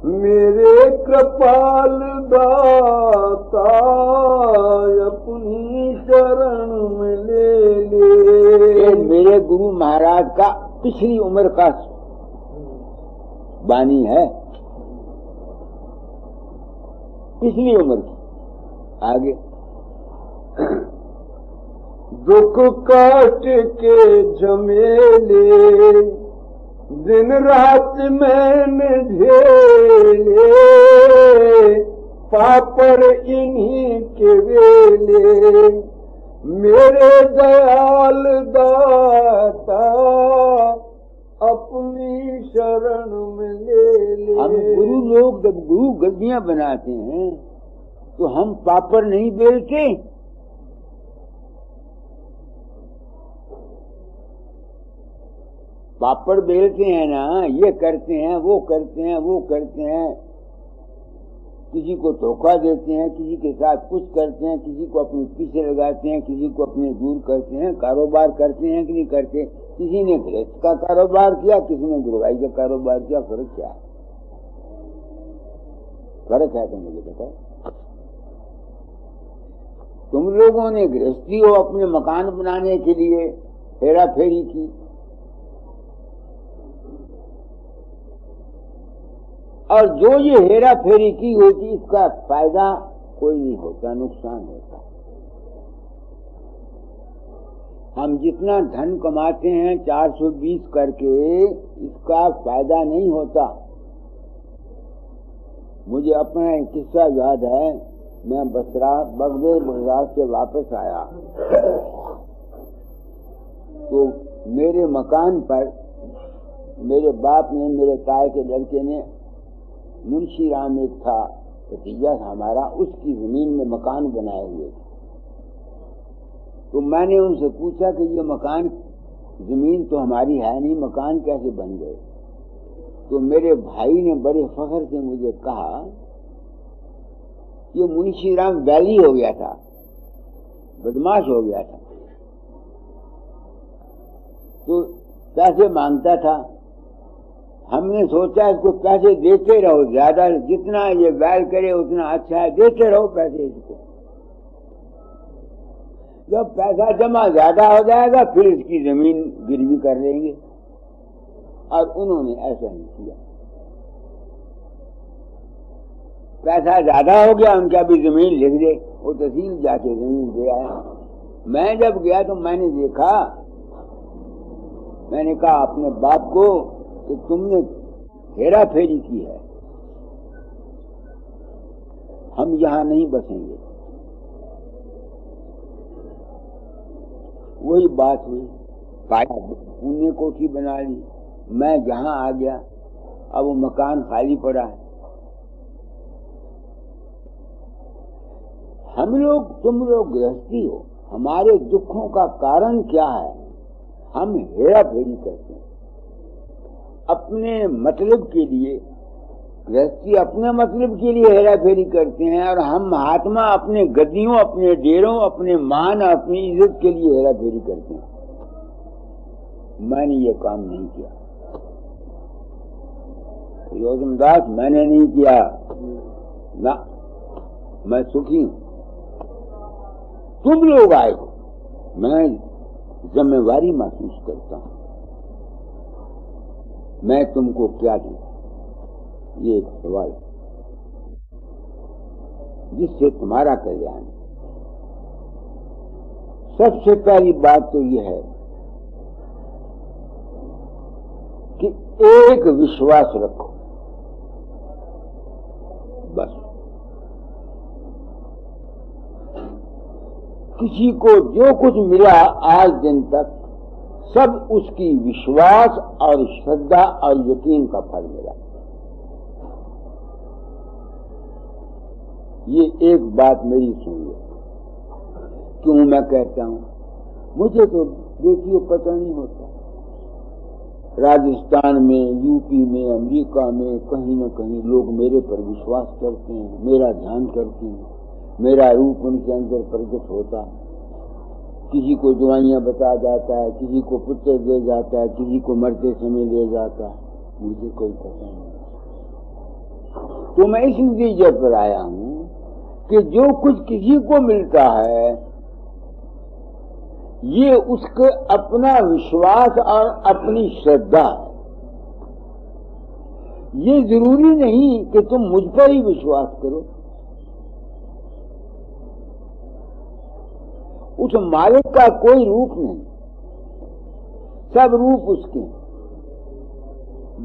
मेरे कृपाल दाता अपनी शरण में ले। मेरे गुरु महाराज का पिछली उम्र का वाणी है, पिछली उम्र की। आगे दुख काट के झमेले दिन रात मैंने झेले, पापर इन्हीं के वेले मेरे दयाल दाता अपनी शरण में ले। हम गुरु लोग जब गुरु गद्दियां बनाते हैं तो हम पापर नहीं बेलते। पापड़ बेलते हैं ना, ये करते हैं, वो करते हैं, वो करते हैं, किसी को धोखा देते हैं, किसी के साथ कुछ करते हैं, किसी को अपने पीछे लगाते हैं, किसी को अपने दूर करते हैं। कारोबार करते हैं कि नहीं करते? किसी ने गृहस्थ का कारोबार किया, किसी ने गुरुभाई का कारोबार किया। फर्क क्या है? फर्क है तो मुझे बताओ। तुम लोगों ने गृहस्थी हो अपने मकान बनाने के लिए हेरा फेरी की, और जो ये हेरा फेरी की होती इसका फायदा कोई नहीं होता, नुकसान होता। हम जितना धन कमाते हैं 420 करके, इसका फायदा नहीं होता। मुझे अपना एक किस्सा याद है। मैं बगदेर बाजार से वापस आया तो मेरे मकान पर मेरे बाप ने, मेरे ताए के लड़के ने, मुंशी राम एक था भतीजा था हमारा, उसकी जमीन में मकान बनाए हुए थे। तो मैंने उनसे पूछा कि ये मकान, जमीन तो हमारी है नहीं, मकान कैसे बन गए? तो मेरे भाई ने बड़े फख्र से मुझे कहा ये मुंशी राम वैली हो गया था, बदमाश हो गया था, तो पैसे मांगता था। हमने सोचा इसको पैसे देते रहो, ज्यादा जितना ये वैल करे उतना अच्छा है, देते रहो पैसे इसको। जब पैसा जमा ज्यादा हो जाएगा फिर इसकी जमीन गिरवी कर लेंगे। और उन्होंने ऐसा नहीं किया। पैसा ज्यादा हो गया, उनका भी जमीन लिख दे, वो तहसील जाके जमीन दे आया। मैं जब गया तो मैंने देखा, मैंने कहा अपने बाप को कि तुमने हेरा फेरी की है, हम यहां नहीं बसेंगे। वही बात हुई, पाया पुण्य कोठी बना ली, मैं जहां आ गया, अब वो मकान खाली पड़ा है। हम लोग, तुम लोग गृहस्थी हो, हमारे दुखों का कारण क्या है? हम हेरा फेरी करते हैं अपने मतलब के लिए। गृहस्थी अपने मतलब के लिए हेरा फेरी करते हैं, और हम महात्मा अपने गद्दियों, अपने डेरों, अपने मान, अपनी इज्जत के लिए हेरा फेरी करते हैं। मैंने ये काम नहीं किया, योगमदास मैंने नहीं किया ना, मैं सुखी हूं। तुम लोग आए हो, मैं जिम्मेवारी महसूस करता हूं। मैं तुमको क्या दूं? ये एक सवाल जिससे तुम्हारा कल्याण। सबसे पहली बात तो यह है कि एक विश्वास रखो, बस। किसी को जो कुछ मिला आज दिन तक, सब उसकी विश्वास और श्रद्धा और यकीन का फल मिला। ये एक बात मेरी सुनिए, क्यों मैं कहता हूं, मुझे तो देखिए पता नहीं होता। राजस्थान में, यूपी में, अमेरिका में, कहीं न कहीं लोग मेरे पर विश्वास करते हैं, मेरा ध्यान करते हैं, मेरा रूप उनके अंदर प्रकट होता है। किसी को दुआइयां बता जाता है, किसी को पुत्र दे जाता है, किसी को मरते समय ले जाता है, मुझे कोई पता नहीं। तो मैं इस नतीजे पर आया हूं कि जो कुछ किसी को मिलता है ये उसका अपना विश्वास और अपनी श्रद्धा है। ये जरूरी नहीं कि तुम मुझ पर ही विश्वास करो। उस मालिक का कोई रूप नहीं, सब रूप उसके।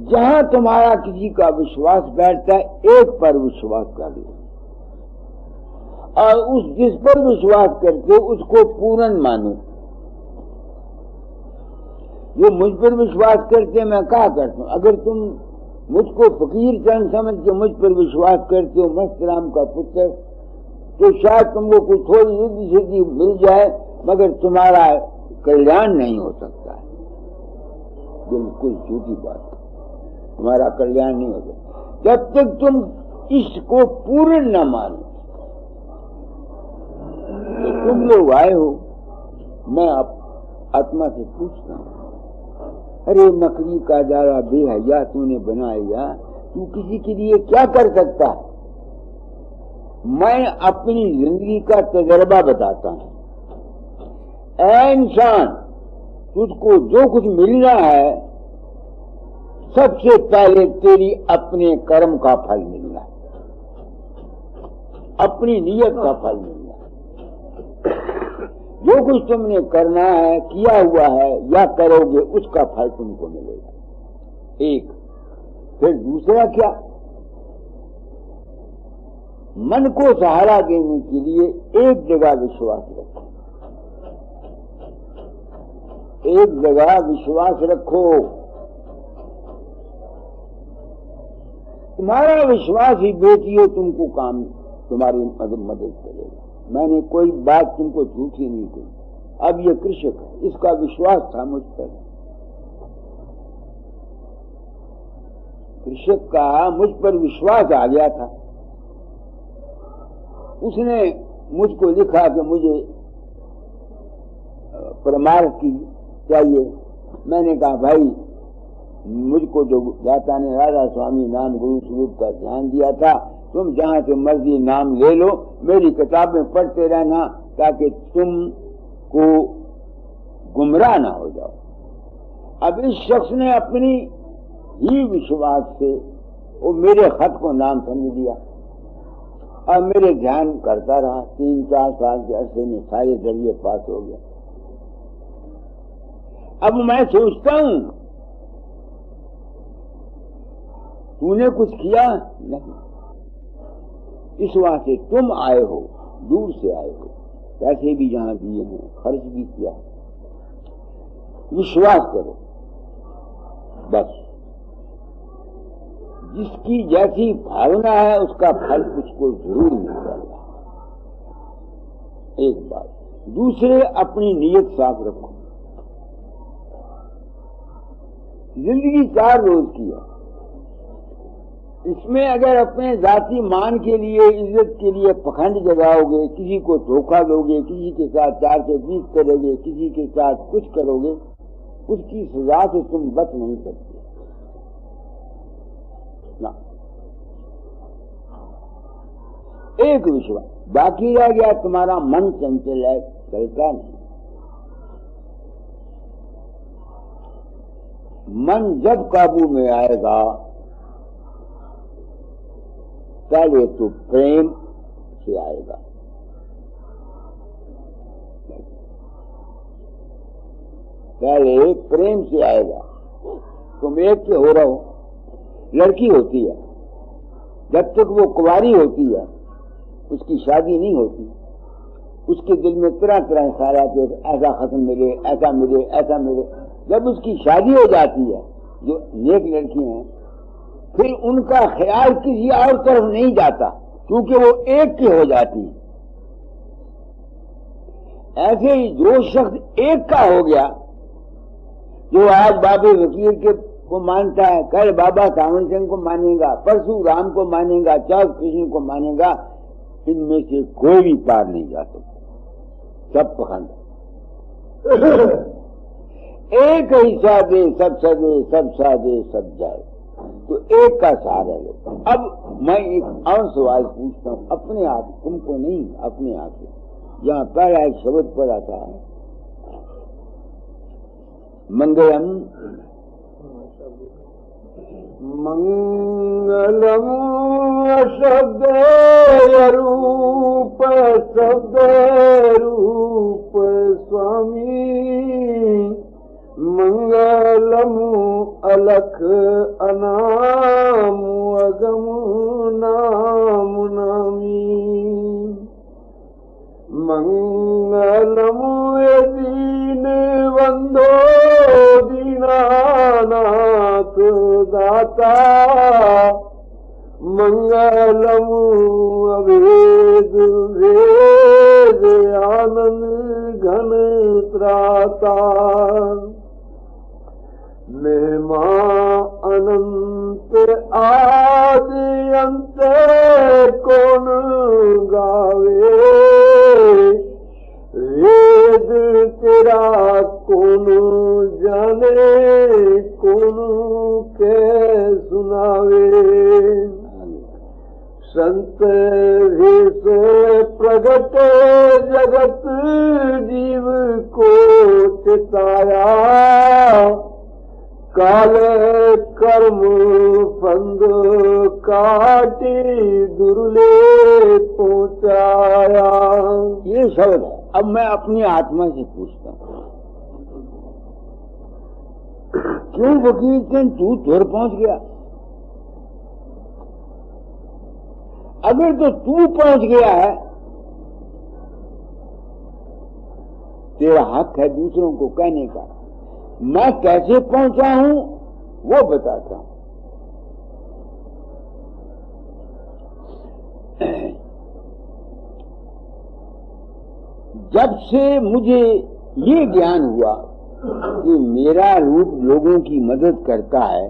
जहां तुम्हारा किसी का विश्वास बैठता है, एक पर विश्वास कर लो और उस जिस पर विश्वास करते हो उसको पूर्ण मानो। जो मुझ पर विश्वास करते मैं क्या करता हूं? अगर तुम मुझको फकीर चंद समझ के मुझ पर विश्वास करते हो, मस्त राम का पुत्र, तो शायद तुमको कुछ थोड़ी रिद्धि सिद्धि मिल जाए, मगर तुम्हारा कल्याण नहीं हो सकता है। बिल्कुल झूठी बात, तुम्हारा कल्याण नहीं हो सकता जब तक तुम इसको पूर्ण न मानो। तो तुम लोग आए हो, मैं आत्मा से पूछता हूं, अरे नकली का जारा बेहया तूने बनाया, तू किसी के लिए क्या कर सकता है? मैं अपनी जिंदगी का तजर्बा बताता हूं। ऐ इंसान, तुझको जो कुछ मिलना है सबसे पहले तेरी अपने कर्म का फल मिलना है, अपनी नीयत का फल मिलना है। जो कुछ तुमने करना है, किया हुआ है या करोगे, उसका फल तुमको मिलेगा। एक। फिर दूसरा क्या? मन को सहारा देने के लिए एक जगह विश्वास रखो, एक जगह विश्वास रखो। तुम्हारा विश्वास ही बेटियों तुमको काम, तुम्हारी मदद करेगा। मैंने कोई बात तुमको झूठी नहीं कही। अब ये कृषक है, इसका विश्वास था मुझ पर। कृषक का मुझ पर विश्वास आ गया था। उसने मुझको लिखा कि मुझे परमार्थ की चाहिए। मैंने कहा भाई, मुझको जो दाता ने राधा स्वामी नाम गुरु स्वरूप का ध्यान दिया था, तुम जहां से मर्जी नाम ले लो, मेरी किताबें पढ़ते रहना ताकि तुम को गुमराह ना हो जाओ। अब इस शख्स ने अपनी ही विश्वास से वो मेरे खत को नाम समझ लिया और मेरे ध्यान करता रहा। 3-4 साल के अरसे में सारे जरिए पास हो गया। अब मैं सोचता हूं, तूने कुछ किया नहीं, इस वास्ते तुम आए हो, दूर से आए हो, पैसे भी जहां दिए हैं, खर्च भी किया। विश्वास करो बस। जिसकी जैसी भावना है उसका फल उसको जरूर मिलेगा। एक बात। दूसरे, अपनी नीयत साफ रखो। जिंदगी 4 रोज की है। इसमें अगर अपने जाति मान के लिए, इज्जत के लिए पखंड जगाओगे, किसी को धोखा दोगे, किसी के साथ 4 से 20 करोगे, किसी के साथ कुछ करोगे, उसकी सजा से तुम बच नहीं सकते ना। एक विश्वास बाकी रह गया, तुम्हारा मन चंचल है, चलता नहीं। मन जब काबू में आएगा, पहले तो प्रेम से आएगा। पहले प्रेम से आएगा। तुम एक के हो रहो, लड़की होती है, जब तक वो कुंवारी होती है उसकी शादी नहीं होती, उसके दिल में तरह तरह ख्याल आते, ऐसा खत्म मिले, ऐसा मिले, ऐसा मिले। जब उसकी शादी हो जाती है, जो नेक लड़की हैं, फिर उनका ख्याल किसी और तरफ नहीं जाता, क्योंकि वो एक की हो जाती है। ऐसे ही जो शख्स एक का हो गया, जो आज बाबे वकील के को मानता है, कल बाबा सावन सिंह को मानेगा, परसों राम को मानेगा, चौथ कृष्ण को मानेगा, इनमें से कोई भी पार नहीं जा सकता। सब पखंड। एक हिस्सा दे सब सदे, सब सादे सब जाए। तो एक का सहारा लो। अब मैं एक और सवाल पूछता हूँ अपने आप, तुमको नहीं, अपने आप से। जहाँ पहला एक शब्द पढ़ा था, मंगलम मंगलम शब्द रूप शब्द रूप स्वामी, मंगलम अलख अनाम अगम नाम नामी, मंगलम दीन बंधो दीनानाथ दाता, मंगलम अभेद भेद आनंद घन त्राता, महिमा अनंत आदि अंत कौन गावे, वेद तेरा कौन जाने कौन के सुनावे, संत से प्रगट जगत जीव को चिताया, काल कर्म फंद काटी दुर्ले पहुंचाया। ये शब्द है। अब मैं अपनी आत्मा से पूछता हूँ, क्यों फकीर चंद तू दूर पहुंच गया? अगर तो तू पहुंच गया है, तेरा हक है दूसरों को कहने का। मैं कैसे पहुंचा हूं वो बताता हूं। जब से मुझे ये ज्ञान हुआ कि मेरा रूप लोगों की मदद करता है,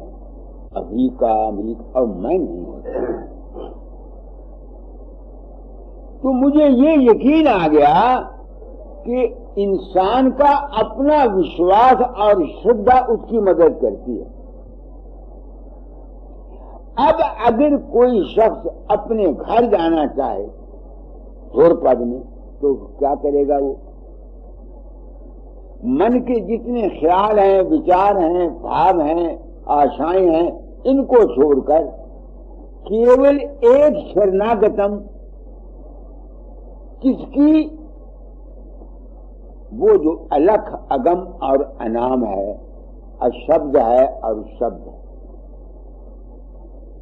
अफ्रीका अमेरिका, और मैं नहीं होता, तो मुझे ये यकीन आ गया कि इंसान का अपना विश्वास और श्रद्धा उसकी मदद करती है। अब अगर कोई शख्स अपने घर जाना चाहे धूर्पद में, तो क्या करेगा? वो मन के जितने ख्याल हैं, विचार हैं, भाव हैं, आशाएं हैं, इनको छोड़कर केवल एक शरणागतम, किसकी? वो जो अलख अगम और अनाम है, अशब्द है और शब्द है।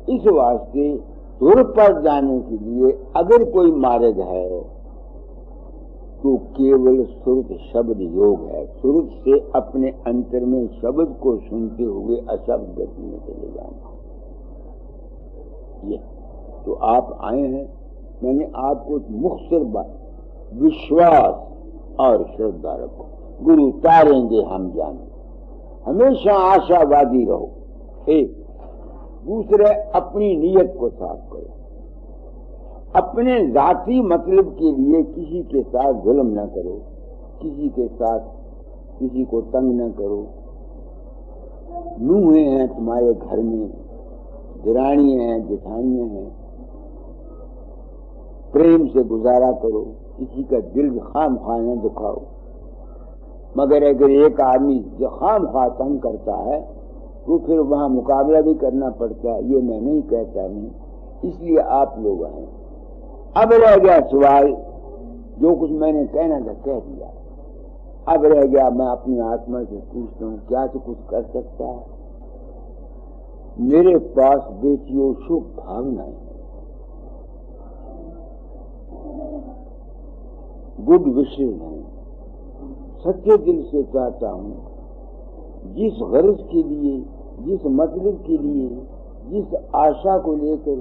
इस वास्ते धुर पर जाने के लिए अगर कोई मार्ग है तो केवल श्रुत शब्द योग है। श्रुत से अपने अंतर में शब्द को सुनते हुए अशब्द गति में चले जाना। ये तो आप आए हैं, मैंने आपको मुख्तर बात, विश्वास और श्रद्धा रखो, गुरु तारेंगे हम जाने, हमेशा आशावादी रहो। एक दूसरे, अपनी नीयत को साफ करो, अपने जाती मतलब के लिए किसी के साथ जुल्म न करो, किसी के साथ किसी को तंग न करो। नूहें हैं तुम्हारे घर में, दिरानियां हैं, जेठानियां हैं, प्रेम से गुजारा करो, किसी का दिल खाम खा न दुखाओ। मगर अगर एक आदमी जो खाम खा तंग करता है तो फिर वहां मुकाबला भी करना पड़ता है। ये मैं नहीं कहता नहीं, इसलिए आप लोग आए। अब रह गया सवाल, जो कुछ मैंने कहना था कह दिया। अब रह गया, मैं अपनी आत्मा से पूछता हूँ, क्या तो कुछ कर सकता है? मेरे पास बेटियों शुभ भावनाएं, गुड विशेष हैं। सच्चे दिल से चाहता हूँ जिस गर्ज के लिए, जिस मतलब के लिए, जिस आशा को लेकर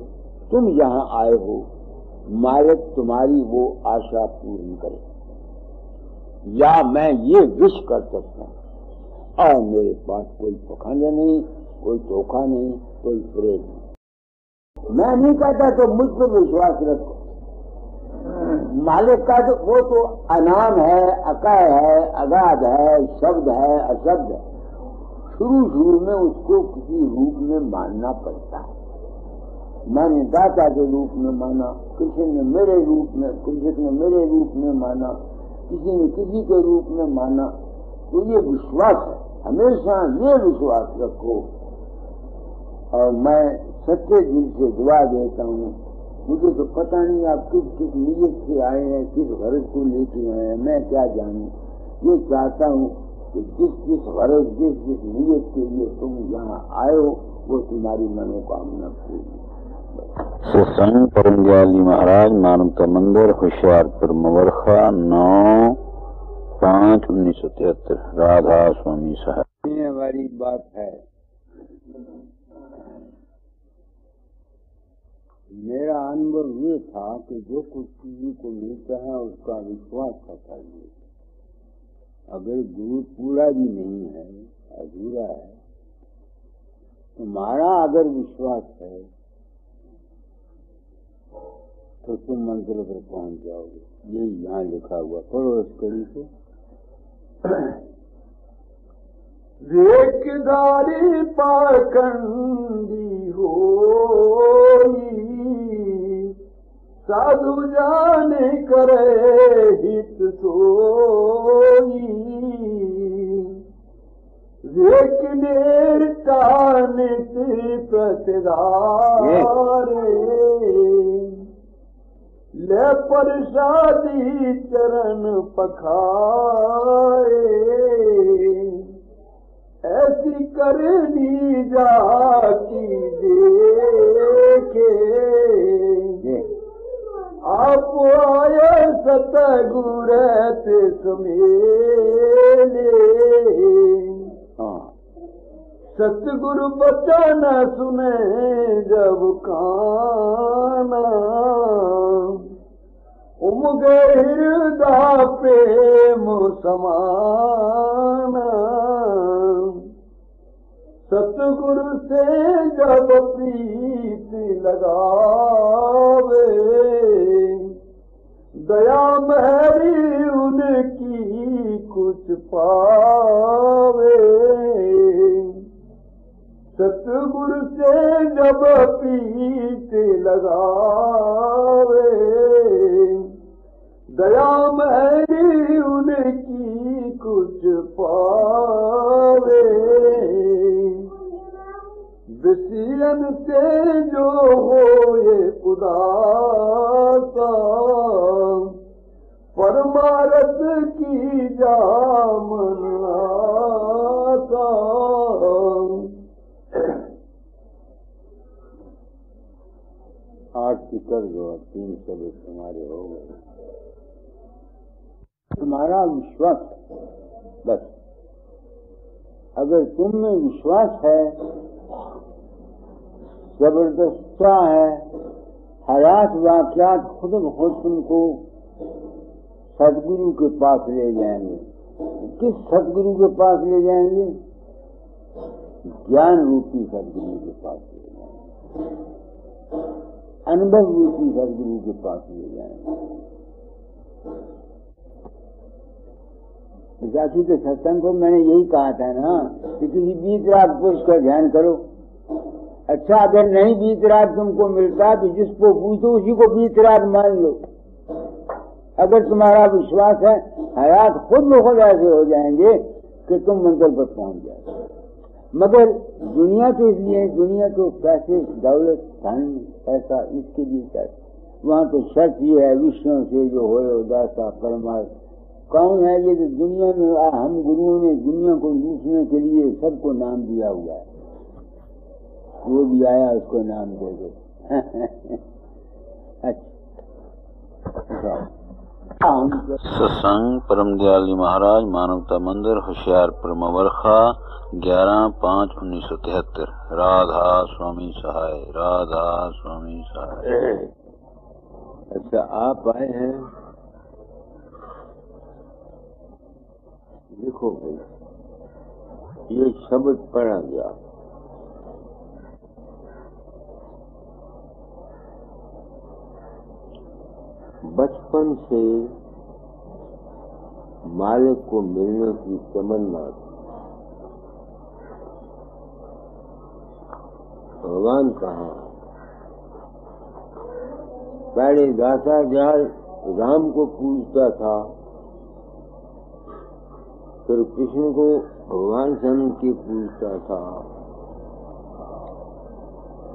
तुम यहाँ आए हो, मालिक तुम्हारी वो आशा पूर्ण करे। या मैं ये विश कर सकता हूँ, और मेरे पास कोई पखंड नहीं, कोई धोखा नहीं, कोई प्रेम नहीं। मैं नहीं कहता तो मुझ पर विश्वास रखो। मालिक का तो वो तो अनाम है, अकाय है, अगाध है, शब्द है, अशब्द है। शुरू में उसको किसी रूप में मानना पड़ता है। मैंने दाता के रूप में माना, कृष्ण ने मेरे रूप में, कृष्ण ने मेरे रूप में माना, किसी ने किसी के रूप में माना, तो ये विश्वास है। हमेशा ये विश्वास रखो। और मैं सच्चे दिल से दुआ देता हूँ, मुझे तो पता नहीं आप किस किस नीयत से आए हैं, किस गरज को लेके आए हैं, मैं क्या जानूं। ये चाहता हूँ कि जिस गरज, जिस नीयत के लिए तुम यहाँ आए हो, वो तुम्हारी मनोकामना पूरी। सत्संग परम दयाली महाराज, मानवता मंदिर, होशियारपुर, मवरखा, 9/5/1973। राधा स्वामी साहब। हमारी बात है, मेरा अनुभव ये था कि जो कुछ किसी को मिलता है उसका विश्वास करता है। अगर गुरु पूरा भी नहीं है, अधूरा है, तुम्हारा अगर विश्वास है तो तुम मंजिल पर पहुंच जाओगे। यही यहाँ लिखा हुआ, पढ़ो इस कड़ी को। वेकदारी पाखंडी होई, साधु जाने करे हित सोई, वेक नेर टानित प्रतिदारे, ले परसादी चरण पखारे, ऐसी करनी जाती देखे, आप आए सतगुर ते समेले, सतगुरु बचन सुने जब काना, उमगे हृदय प्रेम समाना, सतगुरु से जब प्रीत लगावे, दया महरी उनकी कुछ पावे, सतगुरु से जब प्रीत लगावे, दया महरी उनकी कुछ पावे, विषयन से जो होए उदासा, परमारथ की जामन आसा, 8 की कर दो, 3 शब्द तुम्हारे हो गए। तुम्हारा विश्वास बस, अगर तुम में विश्वास है, जबरदस्त है, हयात वाक़यात खुद खुद तुमको सदगुरु के पास ले जाएंगे। किस सदगुरु के पास ले जाएंगे? ज्ञान रूपी सदगुरु के पास ले जाएंगे, अनुभव रूपी सदगुरु के पास ले जाएंगे। जाति के सत्संग को मैंने यही कहा था ना कि किसी बीत रात पुरुष का ध्यान करो। अच्छा, अगर नहीं बीत रात तुमको मिलता तो जिसको पूछो उसी को बीत रात मान लो। अगर तुम्हारा विश्वास है, हयात खुद ब खुद ऐसे हो जाएंगे कि तुम मंजिल पर पहुंच जाओगे। मगर दुनिया तो इसलिए, दुनिया तो पैसे, दौलत, धन, पैसा, इसके लिए पैसा। वहाँ तो शर्त ये है, विषयों से जो हो उदासा परमार्थ। कौन है ये जो दुनिया में, हम गुरुओं ने दुनिया को लूटने के लिए सबको नाम दिया हुआ है। वो भी आया, उसको नाम दे दो। अच्छा, सत्संग परम दयाली महाराज, मानवता मंदिर, होशियारपुर, मवरखा, 11/5/1973। राधा स्वामी सहाय, राधा स्वामी सहाय। अच्छा, आप आए हैं, देखो भाई, ये शब्द पढ़ा गया, बचपन से मालिक को मिलने की तमन्ना, भगवान कहाँ? पहले दाता दयाल राम को पूजता था, फिर कृष्ण को भगवान समझ के पूजता था,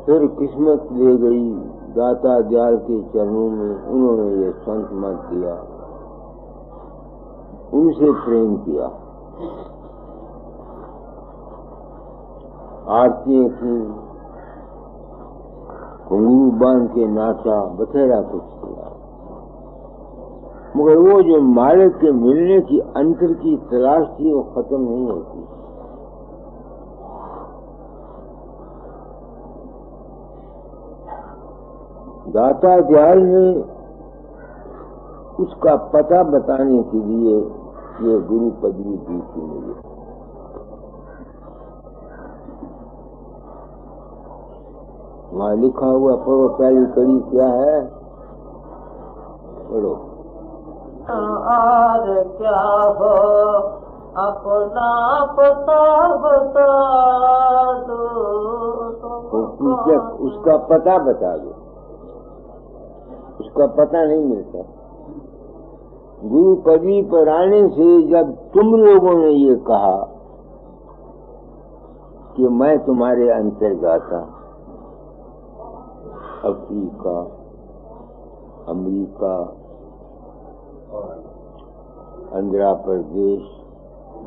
फिर किस्मत ले गई दाता दयाल के चरणों में, उन्होंने ये संत मत दिया, उनसे प्रेम किया, आरतियां की, घुंघरू बांध के नाचा, बथेरा कुछ किया, मगर वो जो मालिक के मिलने की अंतर की तलाश थी वो खत्म नहीं होती। दाता दयाल ने उसका पता बताने के लिए ये गुरु पदवी दी थी मुझे। वहां लिखा हुआ पढ़ो, पहली कड़ी क्या है, पढ़ो। और क्या हो अपना पता बता दो, उसका पता बता दो, उसका पता नहीं मिलता। गुरु पदवी पर आने से जब तुम लोगों ने ये कहा कि मैं तुम्हारे अंतर्गाता अफ्रीका, अमेरिका, आंध्र प्रदेश,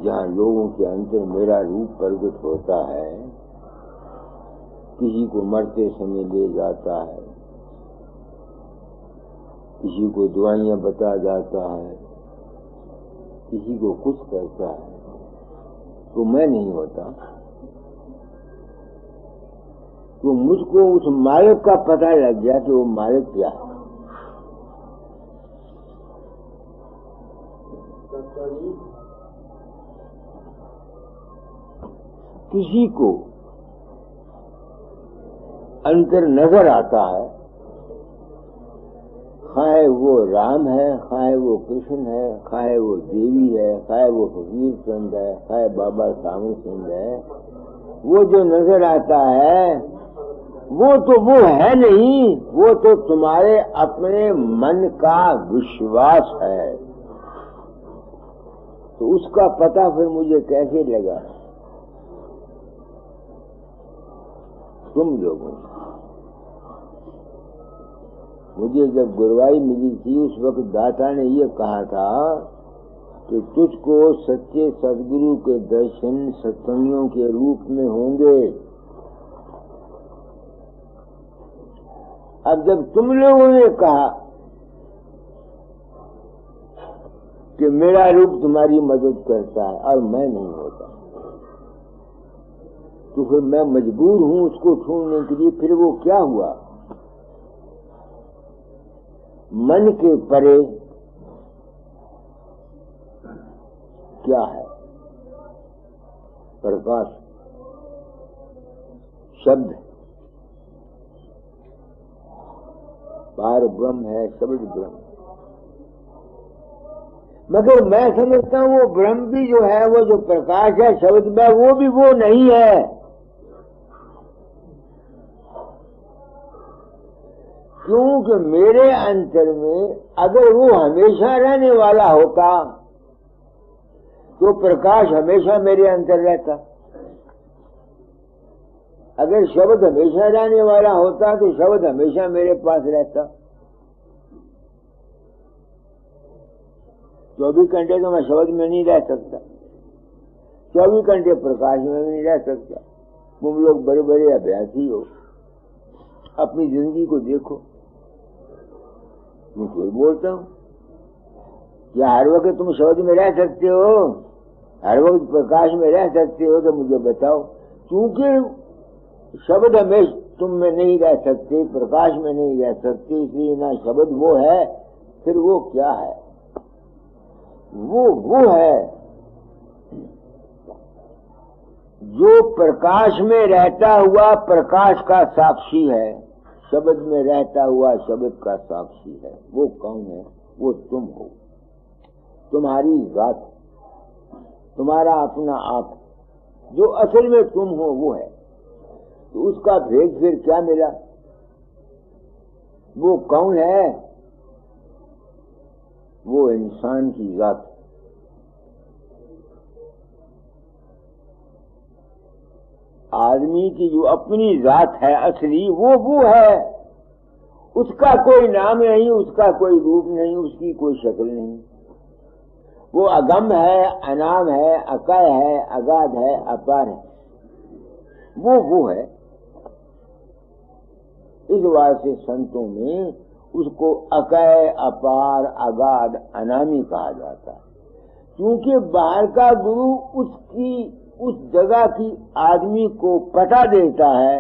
जहाँ लोगों के अंदर मेरा रूप प्रकट होता है, किसी को मरते समय ले जाता है, किसी को दुआइयां बता जाता है, किसी को कुछ करता है, तो मैं नहीं होता। तो मुझको उस मालिक का पता लग गया कि वो मालिक क्या है। किसी को अंतर नजर आता है, खाए वो राम है, खाए वो कृष्ण है, खाए वो देवी है, खाए वो फकीर चंद है, खाए बाबा सावन चंद है, वो जो नजर आता है वो तो वो है नहीं, वो तो तुम्हारे अपने मन का विश्वास है। तो उसका पता फिर मुझे कैसे लगा? तुम लोगों ने मुझे जब गुरुवाई मिली थी, उस वक्त दाता ने ये कहा था कि तुझको सच्चे सदगुरु के दर्शन सत्संगियों के रूप में होंगे। अब जब तुम लोगों ने कहा कि मेरा रूप तुम्हारी मदद करता है और मैं नहीं होता, तो फिर मैं मजबूर हूं उसको छोड़ने के लिए। फिर वो क्या हुआ? मन के परे क्या है? प्रकाश शब्द, पार ब्रह्म है, शब्द ब्रह्म। मगर मैं समझता हूं वो ब्रह्म भी जो है, वो जो प्रकाश है शब्द में, वो भी वो नहीं है। क्योंकि मेरे अंतर में अगर वो हमेशा रहने वाला होता तो प्रकाश हमेशा मेरे अंदर रहता। अगर शब्द हमेशा रहने वाला होता तो शब्द हमेशा मेरे पास रहता। 24 घंटे तो मैं शब्द में नहीं रह सकता, 24 घंटे प्रकाश में भी नहीं रह सकता। तुम लोग बड़े बड़े अभ्यासी हो, अपनी जिंदगी को देखो। मैं कोई बोलता हूँ क्या हर वक्त तुम शब्द में रह सकते हो, हर वक्त प्रकाश में रह सकते हो? तो मुझे बताओ। क्योंकि शब्द हमेशा तुम में नहीं रह सकते, प्रकाश में नहीं रह सकते, इसलिए ना शब्द वो है, फिर वो क्या है? वो है जो प्रकाश में रहता हुआ प्रकाश का साक्षी है, शब्द में रहता हुआ शब्द का साक्षी है। वो कौन है? वो तुम हो, तुम्हारी जात, तुम्हारा अपना आप, जो असल में तुम हो वो है। तो उसका भेद फिर क्या मिला? वो कौन है? वो इंसान की जात। आदमी की जो अपनी जात है असली, वो है। उसका कोई नाम नहीं, उसका कोई रूप नहीं, उसकी कोई शक्ल नहीं। वो अगम है, अनाम है, अकय है, अगाध है, अपार है। वो है। इस वास्ते संतों में उसको अकय, अपार, अगाध, अनामी कहा जाता है, क्योंकि बाहर का गुरु उस जगह की आदमी को पता देता है।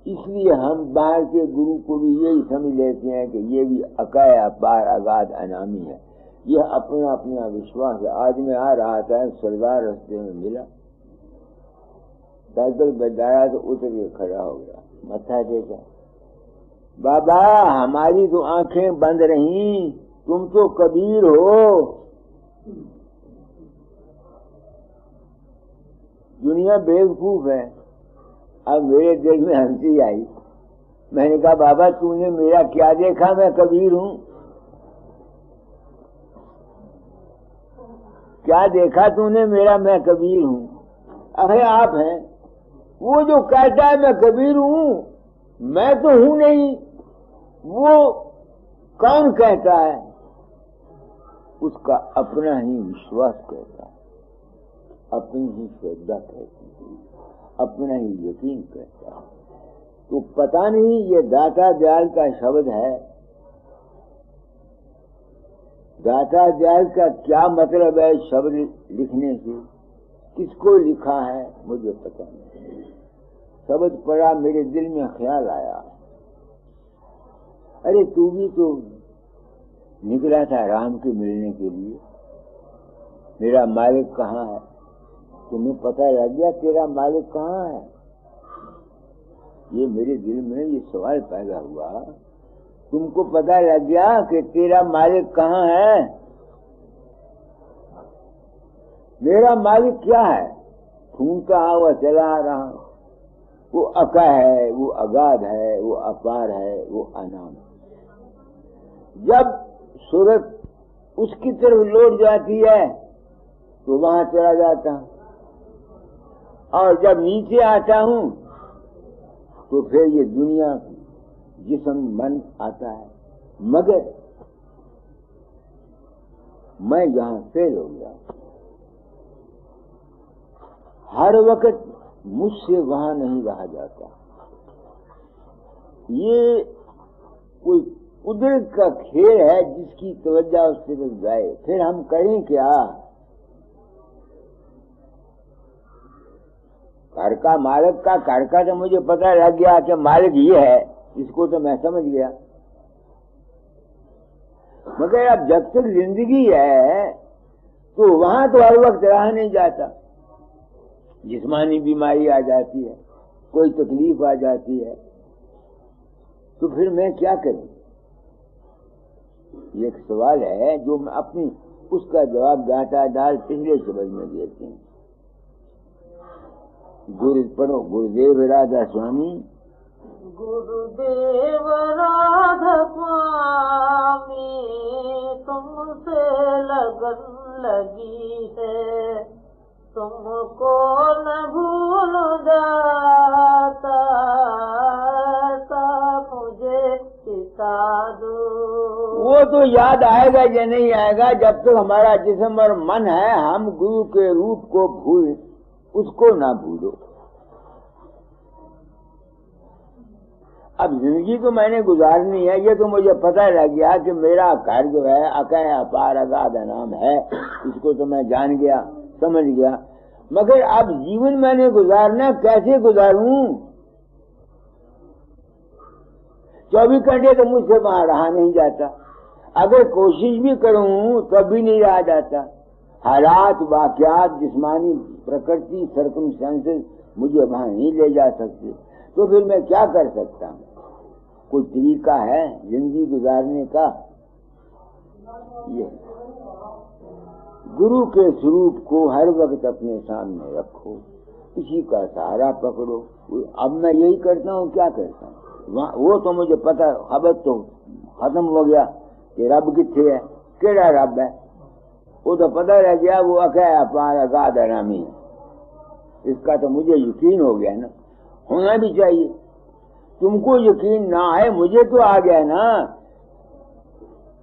इसलिए हम बाहर के गुरु को भी यही समझ लेते हैं कि ये भी अकय, अपार, अगाध, अनामी है। यह अपना अपना विश्वास है। आज मैं आ रहा था, सरदार रास्ते में मिला, साइकिल बैठाया तो उतर के खड़ा हो गया, मत्था टेका। बाबा, हमारी तो आंखें बंद रही, तुम तो कबीर हो। दुनिया बेवकूफ है। अब मेरे दिल में हंसी आई। मैंने कहा, बाबा तूने मेरा क्या देखा, मैं कबीर हूँ? क्या देखा तूने मेरा, मैं कबीर हूँ? अरे आप हैं। वो जो कहता है मैं कबीर हूँ, मैं तो हूँ नहीं। वो कौन कहता है? उसका अपना ही विश्वास कहता है, अपनी ही श्रद्धा कहती है, अपना ही यकीन कहता है। तो पता नहीं ये दाता दयाल का शब्द है। दाता दयाल का क्या मतलब है शब्द लिखने से? किसको लिखा है मुझे पता नहीं। शब्द पढ़ा, मेरे दिल में ख्याल आया, अरे तू भी तो निकला था राम के मिलने के लिए। मेरा मालिक कहाँ है? तुम्हें पता लग गया तेरा मालिक कहाँ है? ये मेरे दिल में ये सवाल पैदा हुआ, तुमको पता लग गया कि तेरा मालिक कहाँ है? मेरा मालिक क्या है? ढूंढता हुआ चला आ रहा। वो अका है, वो अगाध है, वो अपार है, वो अनाम है। जब सूरत उसकी तरफ लौट जाती है तो वहां चला जाता हूं, और जब नीचे आता हूं तो फिर ये दुनिया जिस्म मन आता है। मगर मैं यहां फेल हो गया। हर वक्त मुझसे वहां नहीं रहा जाता। ये कोई कुदरत का खेल है जिसकी तवज्जो उससे लग जाए, फिर हम करें क्या? घर का मालिक का, घर का तो मुझे पता लग गया कि मालिक ये है, इसको तो मैं समझ गया। मगर अब जब तक जिंदगी है तो वहां तो हर वक्त रहा नहीं जाता। जिस्मानी बीमारी आ जाती है, कोई तकलीफ आ जाती है, तो फिर मैं क्या करूं? ये एक सवाल है जो मैं अपनी उसका जवाब गाटा डाल पिछले शब्द में देती हूँ। गुरु पढ़ो, गुरुदेव राधा स्वामी। गुरुदेव राधा स्वामी तुमसे लगन लगी है, तुमको न भूल जाता, मुझे सिखा दो। वो तो याद आएगा या नहीं आएगा जब तक हमारा जिस्म और मन है। हम गुरु के रूप को भूल, उसको ना भूलो। अब जिंदगी तो मैंने गुजारनी है, ये तो मुझे पता लग गया कि मेरा घर जो है अकय अपार अगाध अनाम है, इसको तो मैं जान गया, समझ गया। मगर अब जीवन मैंने गुजारना, कैसे गुजारूं? 24 घंटे तो मुझसे वहां रहा नहीं जाता। अगर कोशिश भी करूं तब भी नहीं रहा जाता। हालात, वाकयात, जिस्मानी प्रकृति, सर्कमस्टेंसेस मुझे वहां नहीं ले जा सकते। तो फिर मैं क्या कर सकता हूं? कोई तरीका है जिंदगी गुजारने का? ये गुरु के स्वरूप को हर वक्त अपने सामने रखो, इसी का सहारा पकड़ो, अब मैं यही करता हूँ, क्या करता हूँ? वो तो मुझे पता, खबर तो खत्म हो गया कि रब किथे है, केड़ा रब है, वो तो पता रह गया, वो अकय अपार अगाध अनामी है। इसका तो मुझे यकीन हो गया ना, होना भी चाहिए। तुमको यकीन ना है, मुझे तो आ गया ना।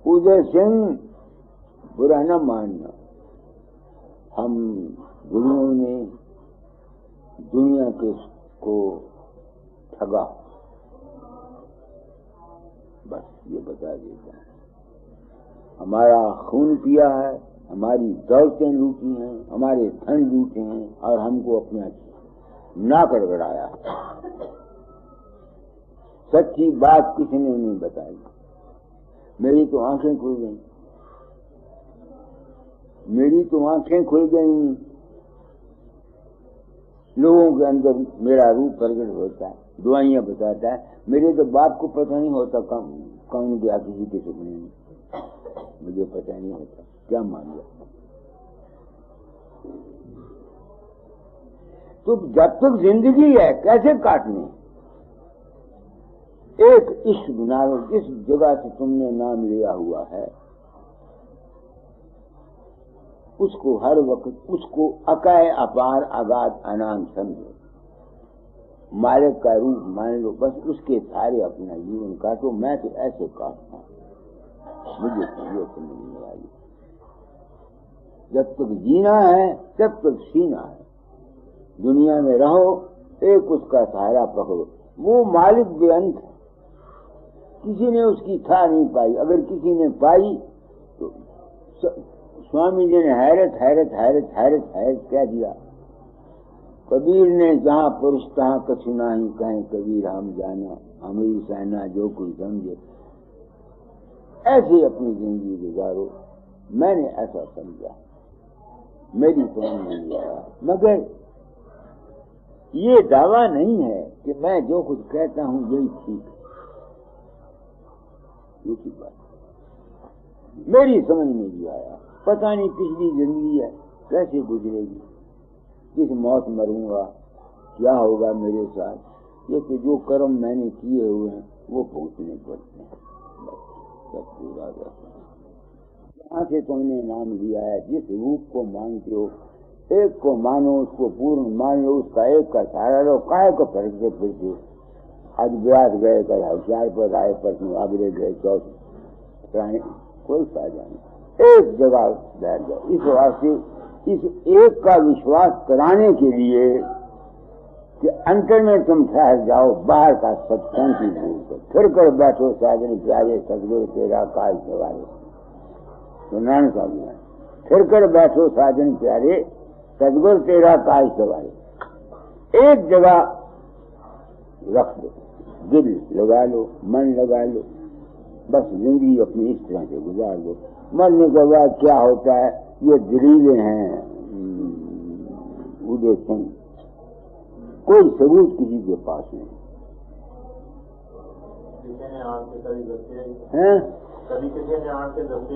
उदय सिंह, बुरा न मानना, हम गुरुओं ने दुनिया के को ठगा, बस ये बता देता हूं। हमारा खून पिया है, हमारी दौलतें लूटी हैं, हमारे धन लूटे हैं, और हमको अपना ना गड़गड़ाया। सच्ची बात किसी ने नहीं बताई। मेरी तो आंखें खुल गई, मेरी तो आंखें खुल गई। लोगों के अंदर मेरा रूप प्रकट होता है, दुआइयां बताता है। मेरे तो बाप को पता नहीं होता कौन गया किसी के सपने में, मुझे पता नहीं होता, क्या मान लिया। तो जब तक जिंदगी है कैसे काटनी? एक इश्क बना लो, जिस जगह से तुमने नाम लिया हुआ है उसको हर वक्त, उसको अकाय अपार अगाध अनाम समझो, मालिक का रूप मान लो, बस उसके सारे अपना जीवन काटो। मैं तो ऐसे काटता हूं, मुझे ये समझ नहीं आई। जब तक जीना है तब तक सीना है, दुनिया में रहो, एक उसका सहारा पकड़ो। वो मालिक बेअंत है, किसी ने उसकी था नहीं पाई। अगर किसी ने पाई तो स्वामी जी ने हैरत हैरत हैरत हैरत हैरत कह दिया। कबीर ने जहां पुरुष तहां कछु नाही, कहें कबीर हम जाना, हमें सहना जो कोई समझे। ऐसे अपनी जिंदगी गुजारो, मैंने ऐसा समझा, मेरी समझ नहीं आया। मगर ये दावा नहीं है कि मैं जो कुछ कहता हूं यही ठीक है, दूसरी बात मेरी समझ में नहीं आया। पता नहीं पिछली जिंदगी है कैसे गुजरेगी, किस मौत मरूंगा, क्या होगा मेरे साथ। ये तो जो कर्म मैंने किए हुए हैं वो पहुंचने पड़ते हैं, सब पूरा जहाँ से तुमने नाम लिया है, जिस रूप को मानते हो, एक को मानो, उसको पूर्ण मान लो, उसका एक का सहारा लो। काहे को फर्क फिरते? आज ब्याज गए, कल होशियार पर आए, परसों आगरे गए, चौथ कोई फायदा नहीं। एक जगह बैठ जाओ। इस वास्ते इस एक का विश्वास कराने के लिए कि अंतर में तुम ठहर जाओ, बाहर का सत्संग की भूल को फिर कर बैठो। साजन प्यारे सदगुरु तेरा काज सवारे, तो नानक साहब ने फिर कर बैठो साजन प्यारे सदगुरु तेरा काज सवारे। एक जगह रख दो, दिल लगा लो, मन लगा लो, बस जिंदगी अपनी इस तरह से गुजार दो। मरने के बाद क्या होता है, ये दलीलें हैं उदय सिंह, कोई सबूत किसी के पास नहीं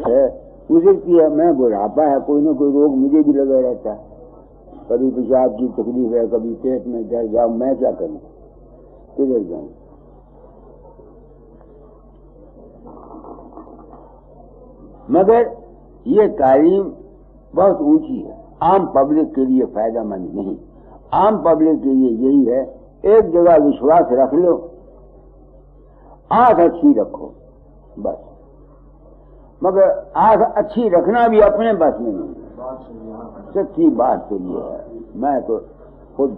है। गुजरती है, मैं बुढ़ापा है, कोई ना कोई रोग मुझे भी लगा रहता है। कभी पेशाब की तकलीफ है, कभी पेट में दर्द जाओ, मैं क्या करूं, किधर जाऊं। मगर ये तालीम बहुत ऊंची है, आम पब्लिक के लिए फायदेमंद नहीं। आम पब्लिक के लिए यही है, एक जगह विश्वास रख लो, आंख अच्छी रखो बस। मगर आंख अच्छी रखना भी अपने बस में नहीं है। सच्ची बात तो ये है, मैं तो खुद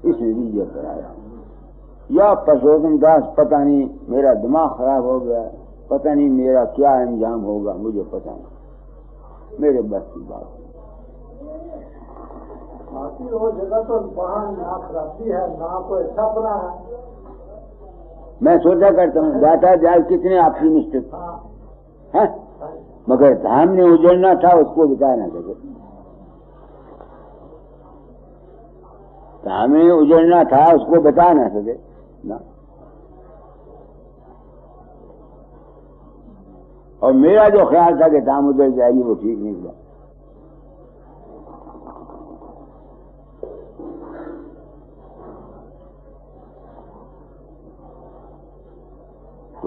इस नतीजे पर आया हूं। या परशोत्तम दास, पता नहीं मेरा दिमाग खराब हो गया, पता नहीं मेरा क्या अंजाम होगा, मुझे पता नहीं, मेरे बस की बात। वो जगह तो वहाँ नाक रखती है, ना कोई छपना है। मैं सोचा करता हूँ दाता जाल कितने ऑप्टिमिस्टिक है, मगर धाम ने उजड़ना था उसको बता ना सके। धाम ने उजड़ना था उसको बता ना सके ना। और मेरा जो ख्याल था कि धाम उजड़ जाएगी वो ठीक नहीं था।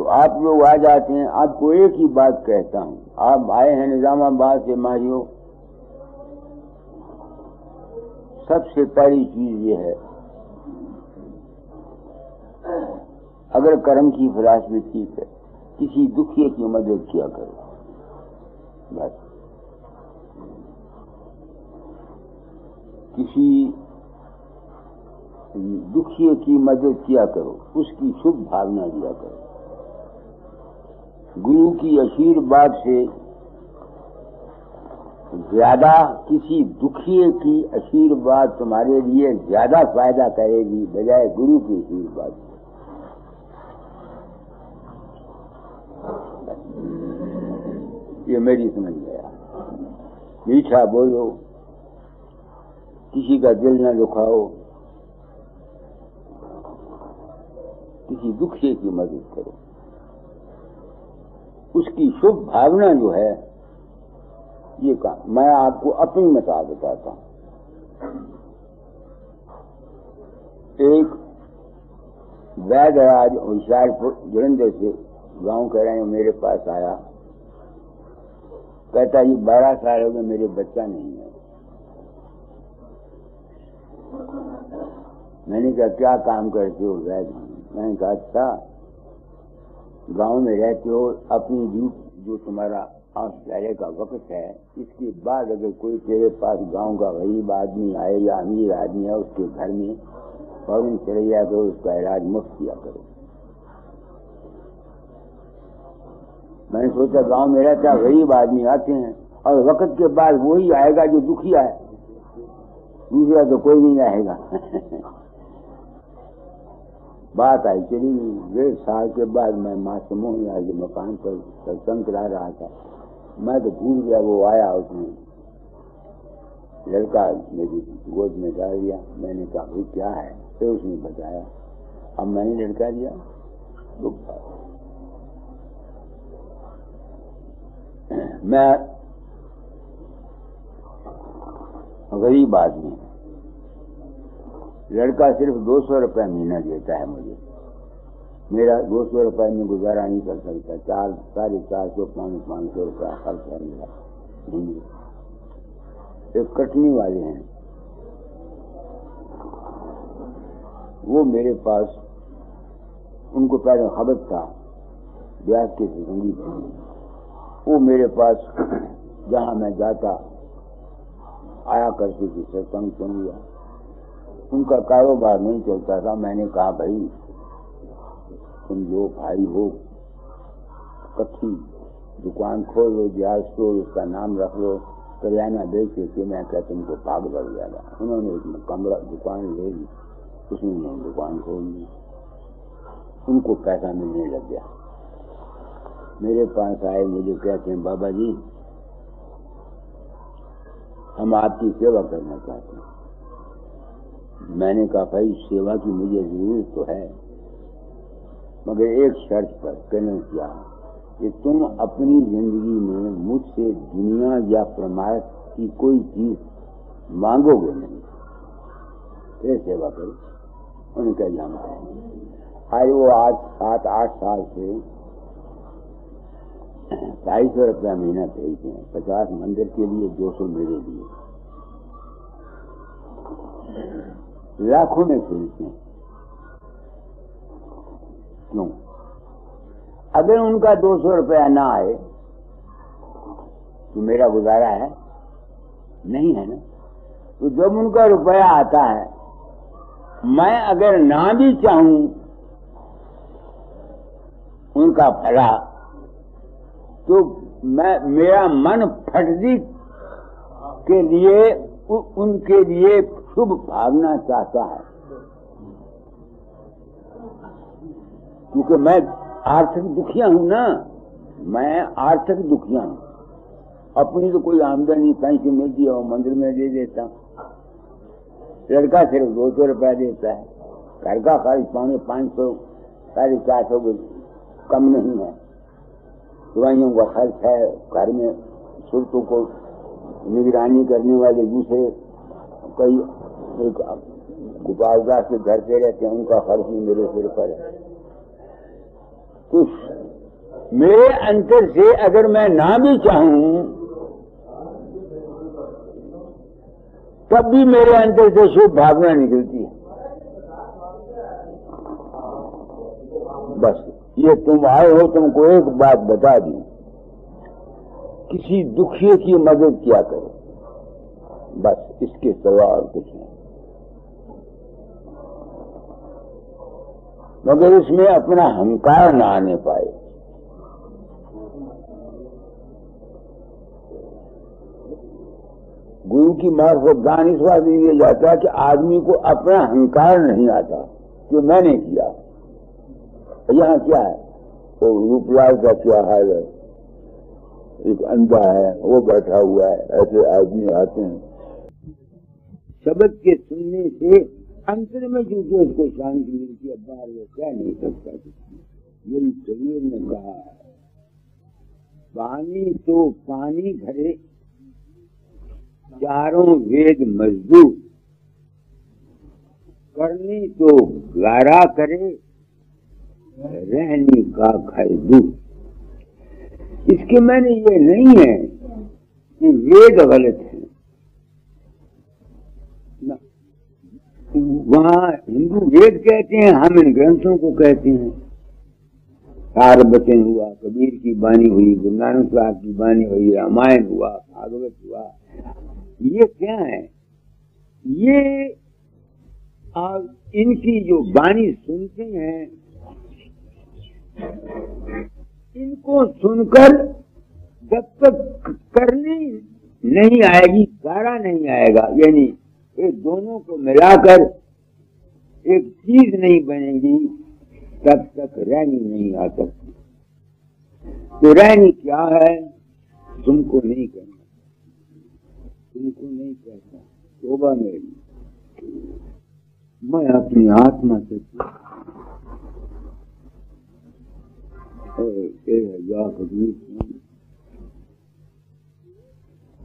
तो आप लोग आ जाते हैं। आपको एक ही बात कहता हूं, आप आए हैं निजामाबाद से मारियो, सबसे पहली चीज ये है, अगर कर्म की फिलॉसफी ठीक है, किसी दुखिए की मदद किया करो, बस। किसी दुखिए की मदद किया करो, उसकी शुभ भावना दिया करो। गुरु की आशीर्वाद से ज्यादा किसी दुखिए की आशीर्वाद तुम्हारे लिए ज्यादा फायदा करेगी बजाय गुरु की आशीर्वाद। ये मेरी समझ गया। मीठा बोलो, किसी का दिल न दुखाओ, किसी दुखिए की मदद करो, उसकी शुभ भावना जो है, ये काम। मैं आपको अपनी मिसाल बताता हूं। एक वैद्यराज होशियारपुर जलंधर से गांव कह रहे हैं, मेरे पास आया, कहता जी 12 साल हो गए मेरे बच्चा नहीं है। मैंने कहा क्या काम करते हो वैद्य? मैंने कहा अच्छा, गांव में रहते हो, अपनी जो तुम्हारा औषधालय का वक्त है, इसके बाद अगर कोई तेरे पास गांव का गरीब आदमी आए या अमीर आदमी है, उसके घर में फौरन चले जाया करो, उसका इलाज मुफ्त किया करो। मैंने सोचा गांव में रहता गरीब आदमी आते हैं और वक्त के बाद वही आएगा जो दुखिया है, दूसरा तो कोई नहीं आएगा। बात आई चली। 1.5 साल के बाद मैं माँ से मोहन के मकान पर सत्संग करा रहा था, मैं तो भूल गया, वो आया, उसने लड़का मेरी गोद में डाल दिया। मैंने कहा भाई क्या है? फिर उसने बताया। अब मैंने लड़का दिया, मैं गरीब आदमी, लड़का सिर्फ 200 रुपये महीना देता है मुझे, मेरा 200 रुपये में गुजारा नहीं कर सकता। 400-450 500 रुपया खर्च है मेरा। एक कटनी वाले हैं, वो मेरे पास, उनको पहले खबर था ब्याज के संगीत थे, वो मेरे पास जहां मैं जाता आया करते थे, सत्संग सुन लिया। उनका कारोबार नहीं चलता था। मैंने कहा भाई तुम जो भाई हो, कच्ची दुकान खोल लो, ब्याज स्टोर, उसका नाम रख लो, करियाना बेच के मैं क्या तुमको भाग बढ़ जाएगा। उन्होंने एक कमरा दुकान ले ली, उसमें दुकान खोल ली, उनको पैसा मिलने लग गया। मेरे पास आए, मुझे कहते हैं बाबा जी हम आपकी सेवा करना चाहते हैं। मैंने कहा भाई सेवा की मुझे जरूरत तो है, मगर एक शर्त पर। कहने क्या कि तुम अपनी जिंदगी में मुझसे दुनिया या प्रमाण की कोई चीज मांगोगे नहीं, फिर सेवा करो। उन्होंने कहा जाना आज वो आज 7-8 साल से 250 रुपया महीना भेजते हैं, 50 मंदिर के लिए, 200 मेरे लिए, लाखों में खेलते हैं। क्यों? अगर उनका 200 रुपया ना आए तो मेरा गुजारा है नहीं, है ना? तो जब उनका रुपया आता है, मैं अगर ना भी चाहूं उनका भला, तो मेरा मन फटदी के लिए उनके लिए शुभ भावना चाहता है, क्योंकि मैं आर्थिक दुखिया हूं ना, मैं आर्थिक दुखिया हूं। अपनी तो कोई आमदनी पेंशन मिलती है, वो मंदिर में दे देता हूं। लड़का सिर्फ 200 रुपया देता है, घर का खर्च 500 450 कम नहीं है, दवाइयों का खर्च है, घर में सूरतों को निगरानी करने वाले दूसरे कई एक गोपालदास के घर पे रहते हैं, उनका खर्च भी मेरे सिर पर है। तो मेरे अंतर से अगर मैं ना भी चाहूं तब भी मेरे अंतर से शुभ भावना निकलती है। बस ये तुम आए हो, तुमको एक बात बता दी, किसी दुखिए की मदद किया करो, बस इसके सिवा और कुछ नहीं। मगर इसमें अपना अहंकार ना आने पाए। गुरु की मार्फत दान इस बात दिया जाता है कि आदमी को अपना अहंकार नहीं आता कि मैंने किया। यहाँ क्या है, वो रूपलाल का क्या हाल है, एक अंधा है वो बैठा हुआ है, ऐसे आदमी आते हैं। शब्द के सुनने से अंतर में चूंकि उसको शांति मिलती है, बाहर वो कह नहीं सकता। यही कबीर ने कहा, पानी तो पानी भरे चारों वेद मजदूर, करनी तो गारा करे रहनी का खैदू। इसके मैंने ये नहीं है कि वेद गलत है, वहाँ हिंदू वेद कहते हैं, हम इन ग्रंथों को कहते हैं। सार वचन हुआ, कबीर की बानी हुई, गुरु नानक साहब की बानी हुई, रामायण हुआ, भागवत हुआ, ये क्या है? ये इनकी जो बानी सुनते हैं, इनको सुनकर जब तक करनी नहीं आएगी, गारा नहीं आएगा, यानी ये दोनों को मिलाकर एक चीज नहीं बनेगी, तब तक रहनी नहीं आ सकती। तो रहनी क्या है? तुमको नहीं करना, तुमको नहीं कहता, तोबा मेरी, मैं अपनी आत्मा से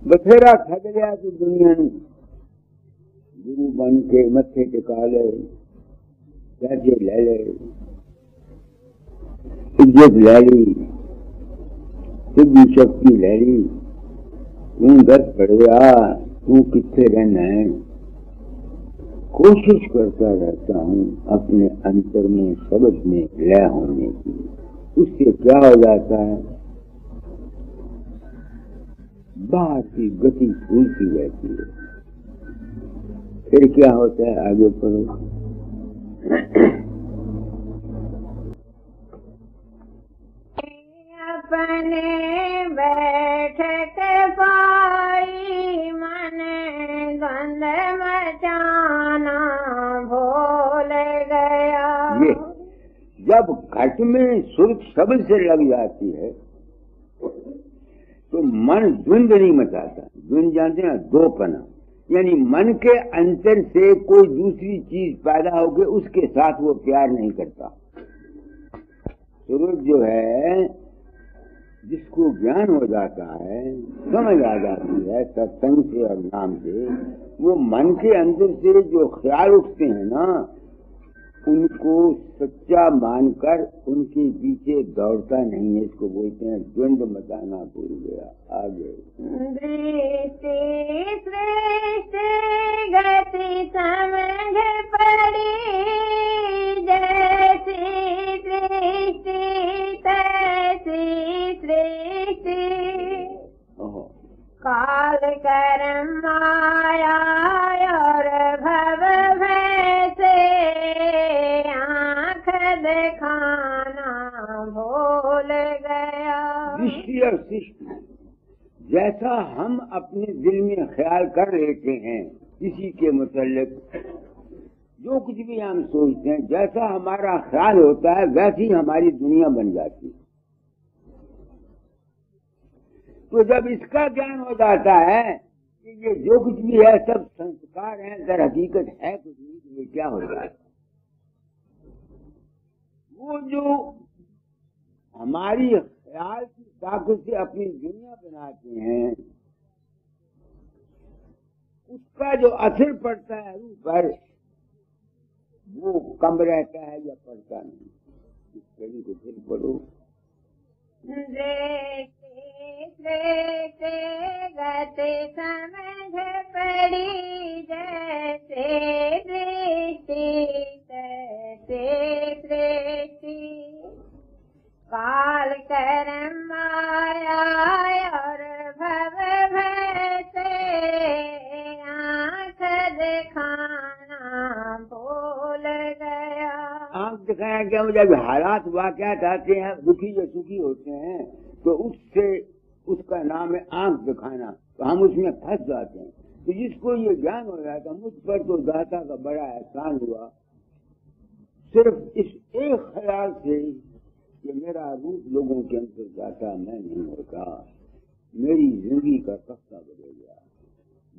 बथेरा ठग लिया तो दुनिया ने गुरु बन के मत्थे टिका ले, पैसे ले ले, इज्जत ले ली, सिद्धि शक्ति ले ली, तू दस पड़ गया, तू कितने रहना है। कोशिश करता रहता हूँ अपने अंतर में शब्द में लय होने की। उससे क्या हो जाता है, बाहर की गति भूलती रहती है। फिर क्या होता है, आगे पढ़ो। अपने बैठक पाई मन गंध मचाना भूल गया। ये जब घट में सुर्ख शब्द से लग जाती है तो मन द्वंद नहीं मचाता। द्वंद जानते हैं, दोपना, यानी मन के अंतर से कोई दूसरी चीज पैदा होकर उसके साथ वो प्यार नहीं करता। सूरज जो है, जिसको ज्ञान हो जाता है, समझ आ जाती है सत्संग से और नाम से, वो मन के अंदर से जो ख्याल उठते हैं ना, उनको सच्चा मानकर उनके पीछे दौड़ता नहीं है। इसको बोलते हैं द्वंद मचाना भूल गया। आगे दृष्टि सृष्टि गति समझ पड़ी, जैसी दृष्टि तैसी सृष्टि, काल कर्म माया और भव भय से आँख दिखाना भूल गया। दृष्टि और सृष्टि, जैसा हम अपने दिल में ख्याल कर लेते हैं किसी के मुताल्लिक, जो कुछ भी हम सोचते हैं, जैसा हमारा ख्याल होता है वैसी हमारी दुनिया बन जाती है। तो जब इसका ज्ञान हो जाता है कि ये जो कुछ भी है सब संस्कार हैं, दर हकीकत है कुछ नहीं, तो ये क्या हो जाता है? वो जो हमारी ख्याल की ताकत से अपनी दुनिया बनाते हैं, उसका जो असर पड़ता है रूह पर, वो कम रहता है या पड़ता नहीं। कवि को फिर पढ़ो। दृष्टि गति समझ पड़ी जैसे दृष्टि तैसे दृष्टि, काल कर्म माया और भव भय से आँख दिखाना भूल गया। आँख दिखाया क्या? जब हालात वाक़यात आते हैं, दुखी जो सुखी होते हैं, तो उससे उसका नाम है आँख दिखाना, तो हम उसमें फंस जाते हैं। तो जिसको ये ज्ञान हो जाता, मुझ पर तो दाता का बड़ा एहसान हुआ, सिर्फ इस एक ख्याल से कि मेरा रूप लोगों के अंदर जाता, मैं नहीं होता, मेरी जिंदगी का रास्ता बदल गया।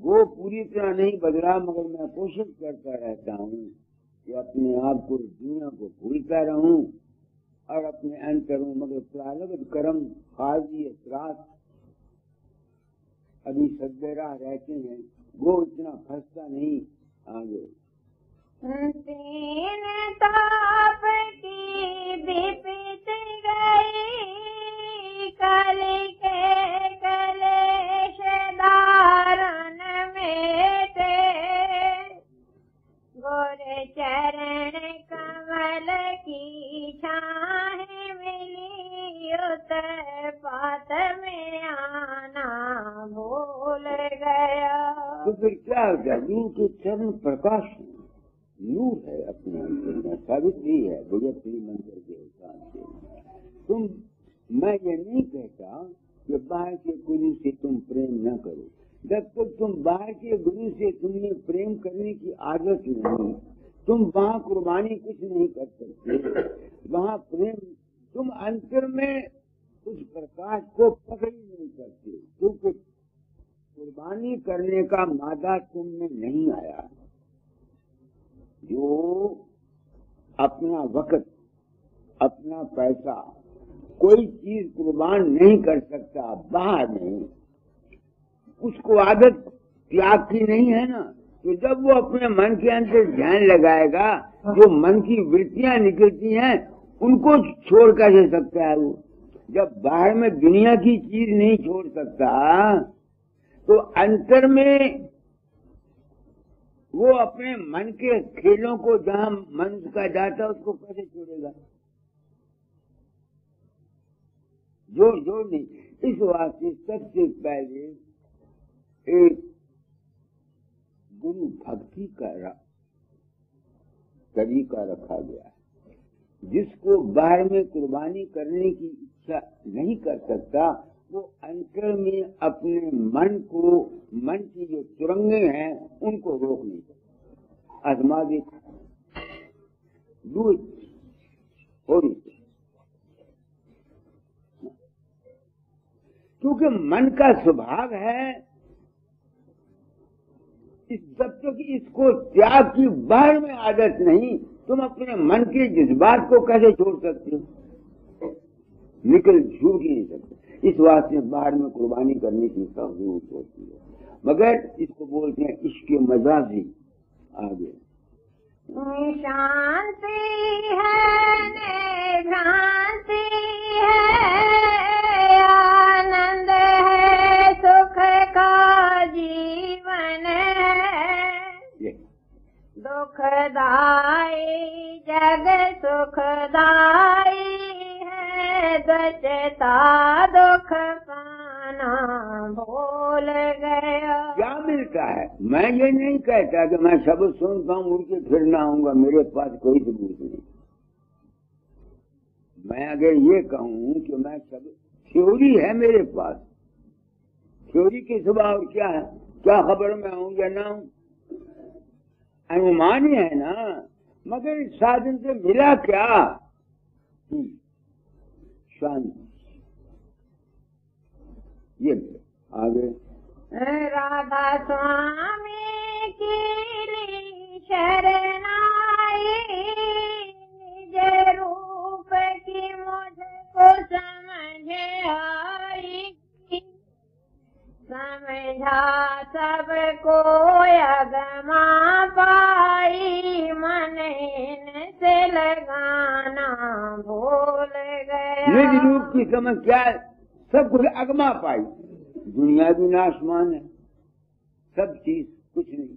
वो पूरी तरह नहीं बदला, मगर मैं कोशिश करता रहता हूँ कि अपने आप को, दुनिया को भूलता रहूं और अपने अंतर हूँ, मगर प्रारब्ध कर्म हाजी त्रास अभी सदबेरा रहते हैं, वो इतना फंसता नहीं आगे। तीन ताप की विपत गई, कली के कलेश दारुण मेटे, गोरे चरण कमल की छाह मिली, उतर पात में आना भूल गया। तो फिर क्या होगा? गुरु के चरण प्रकाश नूर है, अपने अंदर में सावित्री है, गजत्री मंदिर के हिसाब से। मैं ये नहीं कहता कि बाहर के गुरु से तुम प्रेम न करो। जब तक तुम बाहर के गुरु से तुमने प्रेम करने की आदत नहीं, तुम वहाँ कुर्बानी कुछ नहीं कर सकते। वहाँ प्रेम, तुम अंतर में उस प्रकाश को पकड़ नहीं सकते, क्योंकि कुर्बानी करने का मादा तुम में नहीं आया। जो अपना वक्त, अपना पैसा, कोई चीज कुर्बान नहीं कर सकता बाहर में, उसको आदत त्याग की नहीं है ना। तो जब वो अपने मन के अंदर ध्यान लगाएगा, जो मन की वृत्तियां निकलती हैं, उनको छोड़ कैसे सकता है वो? जब बाहर में दुनिया की चीज नहीं छोड़ सकता, तो अंतर में वो अपने मन के खेलों को, जहाँ मन का जाता, उसको कैसे छोड़ेगा? जोड़ नहीं। इस वास्ते सबसे पहले एक गुरु भक्ति का तरीका रखा गया है, जिसको बाहर में कुर्बानी करने की इच्छा नहीं कर सकता, वो अंतर में अपने मन को, मन की जो सुरंगें हैं, उनको रोक नहीं सकता। आजमा देखो, डू इट, हो नहीं। क्योंकि मन का स्वभाव है, जब तक इसको त्याग की बाहर में आदत नहीं, तुम अपने मन के जज्बात को कैसे छोड़ सकते हो? निकल छूट ही नहीं सकते। इस वास्ते बाहर में कुर्बानी करने की जरूरत होती है, मगर इसको बोलते हैं इश्क मजाजी। आगे शांति है, भ्रांति है, आनंद है, सुख का जीवन है, दुखदाई जग सुखदाई है, द्वचता दुख पाना भूल गया। क्या मिलता है? मैं ये नहीं कहता कि मैं शब्द सुनता हूँ उड़ के फिर ना आऊंगा, मेरे पास कोई सबूत नहीं। मैं अगर ये कहूँ कि मैं शब्द, थ्योरी है मेरे पास, थ्योरी के स्वभाव क्या है? क्या खबर मैं हूँ या ना हूँ? अनुमान ही है ना, मगर इस साधन से मिला क्या? शांति। ये आगे राधा स्वामी की शरणाई, निज रूप की मुझको समझ आई, समझा सबको अगमा पाई, मन इनसे लगाना भूल निज रूप की समझ क्या है? सब कुछ अगमा पाई, दुनिया भी नाशमान है, सब चीज कुछ नहीं,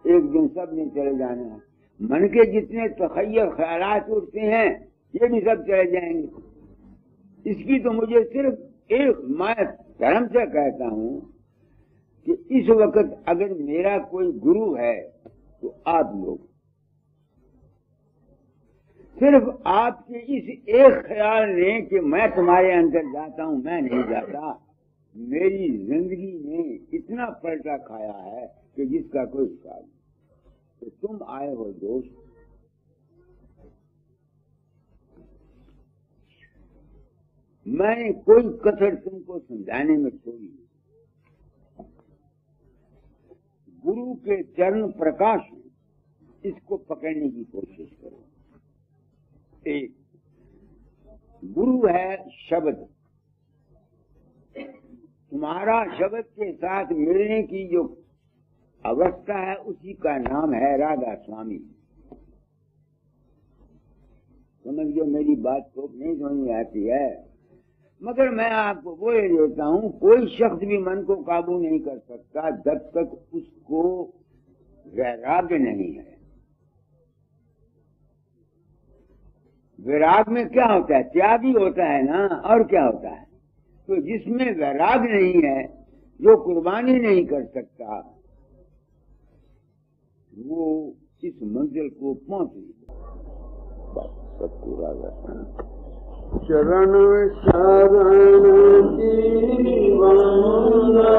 एक दिन सब ने चले जाना है। मन के जितने तखय्युल ख्यालात उठते हैं ये भी सब चले जाएंगे। इसकी तो मुझे सिर्फ एक, मैं धर्म से कहता हूँ कि इस वक्त अगर मेरा कोई गुरु है तो आप लोग, सिर्फ आपके इस एक ख्याल ने कि मैं तुम्हारे अंदर जाता हूँ, मैं नहीं जाता, मेरी जिंदगी ने इतना पलटा खाया है कि जिसका कोई हिसाब नहीं। तो तुम आए हो दोस्त, मैंने कोई कसर तुमको समझाने में छोड़ी। गुरु के चरण प्रकाश में इसको पकड़ने की कोशिश करो। एक गुरु है शब्द, तुम्हारा शब्द के साथ मिलने की जो अवस्था है उसी का नाम है राधा स्वामी। समझिए मेरी बात को नहीं समझ में आती है, मगर मैं आपको बोल देता हूँ, कोई शख्स भी मन को काबू नहीं कर सकता जब तक उसको वैराग्य नहीं है। वैराग में क्या होता है? त्याग ही होता है ना, और क्या होता है? तो जिसमें वैराग नहीं है, जो कुर्बानी नहीं कर सकता, वो इस मंजिल को पहुंच नहीं सकता। चरण शरण की वंदना